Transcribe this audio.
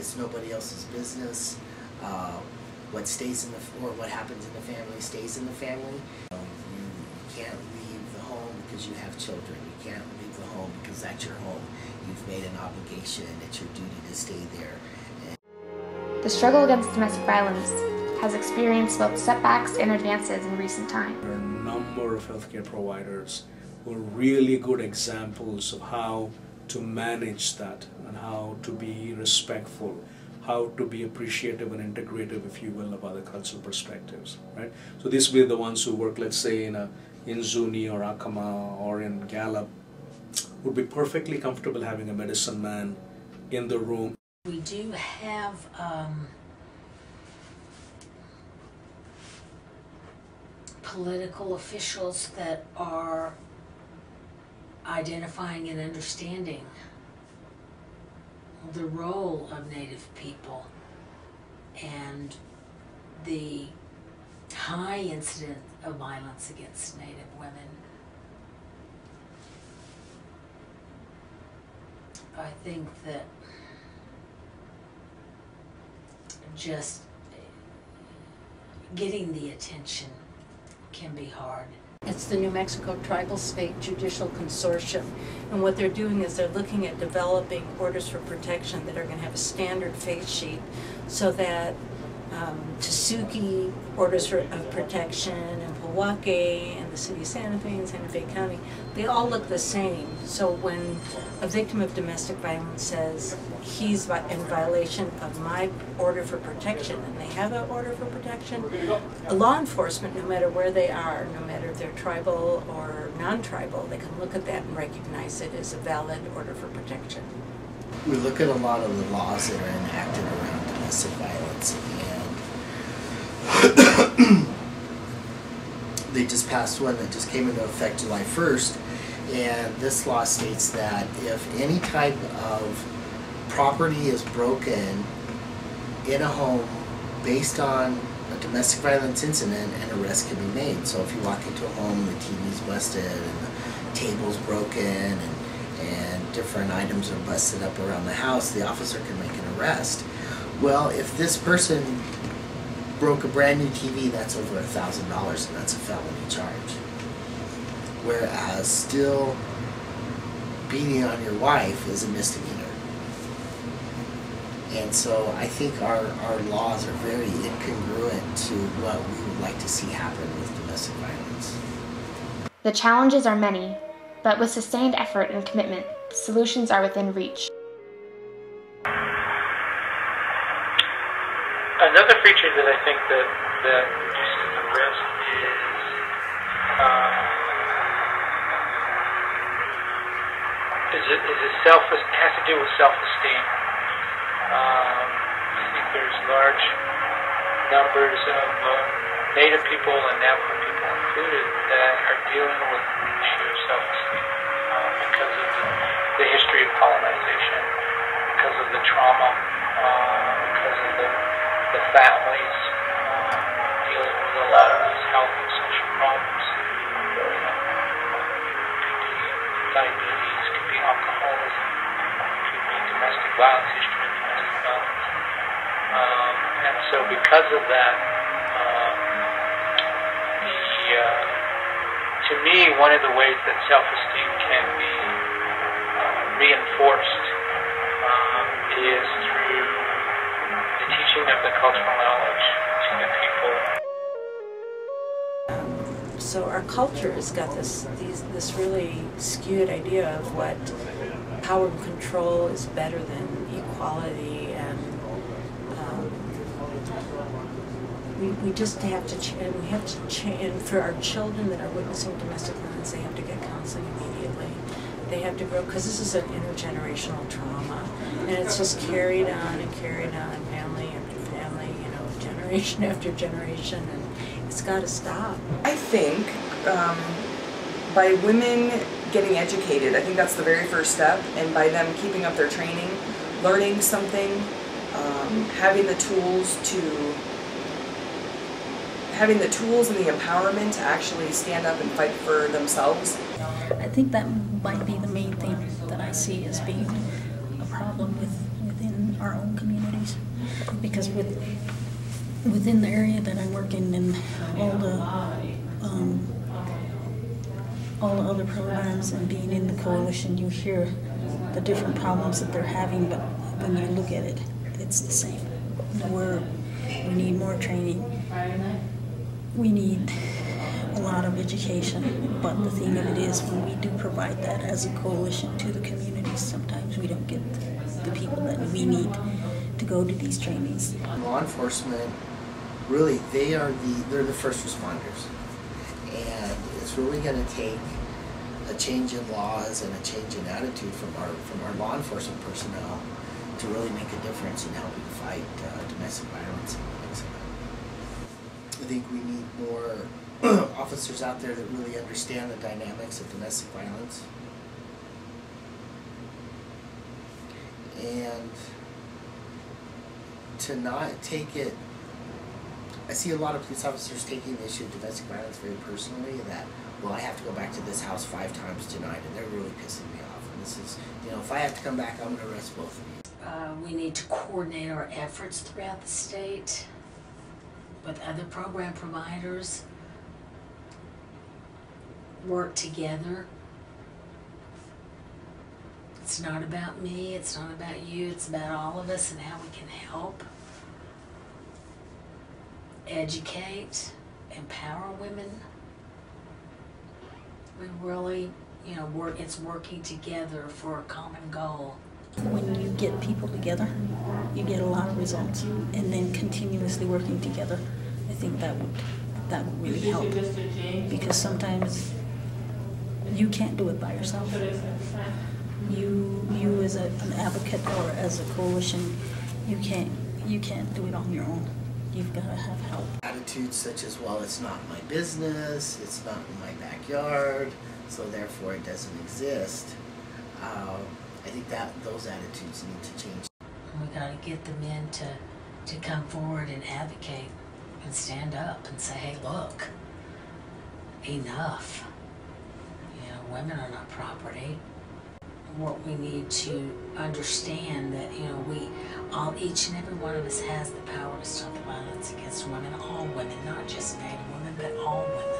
it's nobody else's business. What stays in the, or what happens in the family stays in the family. You can't leave the home because you have children. You can't leave the home because that's your home. You've made an obligation. It's your duty to stay there. The struggle against domestic violence has experienced both setbacks and advances in recent times. There are a number of healthcare providers who are really good examples of how to manage that and how to be respectful, how to be appreciative and integrative, if you will, of other cultural perspectives, right? So these will be the ones who work, let's say, in Zuni or Acoma or in Gallup, would be perfectly comfortable having a medicine man in the room. We do have political officials that are identifying and understanding the role of Native people and the high incidence of violence against Native women. I think that just getting the attention can be hard. It's the New Mexico Tribal State Judicial Consortium, and what they're doing is they're looking at developing orders for protection that are going to have a standard face sheet so that Tasuki orders of protection and Milwaukee and the city of Santa Fe and Santa Fe County, they all look the same. So when a victim of domestic violence says he's in violation of my order for protection, and they have an order for protection, law enforcement, no matter where they are, no matter if they're tribal or non-tribal, they can look at that and recognize it as a valid order for protection. We look at a lot of the laws that are enacted around domestic violence, and they just passed one that just came into effect July 1st, and this law states that if any type of property is broken in a home based on a domestic violence incident, an arrest can be made. So if you walk into a home and the TV's busted and the table's broken and different items are busted up around the house, the officer can make an arrest. Well, if this person broke a brand new TV, that's over $1,000, and that's a felony charge. Whereas still beating on your wife is a misdemeanor. And so I think our laws are very incongruent to what we would like to see happen with domestic violence. The challenges are many, but with sustained effort and commitment, solutions are within reach. Another feature that I think that needs to be addressed has to do with self-esteem. I think there's large numbers of Native people and Navajo people included that are dealing with the issue of self-esteem because of the history of colonization, because of the trauma, because of the families dealing with a lot of these health and social problems. Could be diabetes, could be alcoholism, could be domestic violence, history of domestic violence. And so because of that, to me, one of the ways that self-esteem can be reinforced is through the teaching of the cultural knowledge to the people. So our culture has got this really skewed idea of what power and control is better than equality, and we just have to change. We have to change. And for our children that are witnessing domestic violence, they have to get counseling immediately. They have to grow, because this is an intergenerational trauma, and it's just carried on and carried on, family after family, generation after generation, and it's got to stop. I think by women getting educated, I think that's the very first step, and by them keeping up their training, learning something, having the tools and the empowerment to actually stand up and fight for themselves. I think that might be the main thing that I see as being a problem within our own community. because within the area that I'm working in, all the other programs and being in the coalition, you hear the different problems that they're having, but when you look at it, it's the same. We need more training. We need a lot of education, but the thing of it is, when we do provide that as a coalition to the communities, sometimes we don't get the people that we need to go to these trainings. Law enforcement, really, they're the first responders, and it's really going to take a change in laws and a change in attitude from our law enforcement personnel to really make a difference in helping fight domestic violence. I think we need more officers out there that really understand the dynamics of domestic violence, and to not take it. I see a lot of police officers taking the issue of domestic violence very personally, that, well, I have to go back to this house 5 times tonight, and they're really pissing me off. And this is, if I have to come back, I'm going to arrest both of you. We need to coordinate our efforts throughout the state with other program providers, work together. It's not about me, it's not about you, it's about all of us and how we can help. Educate, empower women. We really, it's working together for a common goal. When you get people together, you get a lot of results, and then continuously working together, I think that would really help, because sometimes you can't do it by yourself. You as an advocate or as a coalition, you can't do it on your own. You've got to have help. Attitudes such as, well, it's not my business, it's not in my backyard, so therefore it doesn't exist. I think that those attitudes need to change. We got to get the men to come forward and advocate and stand up and say, hey, look, enough. Women are not property. What we need to understand that, each and every one of us has the power to stop the violence against women, all women, not just Native women, but all women.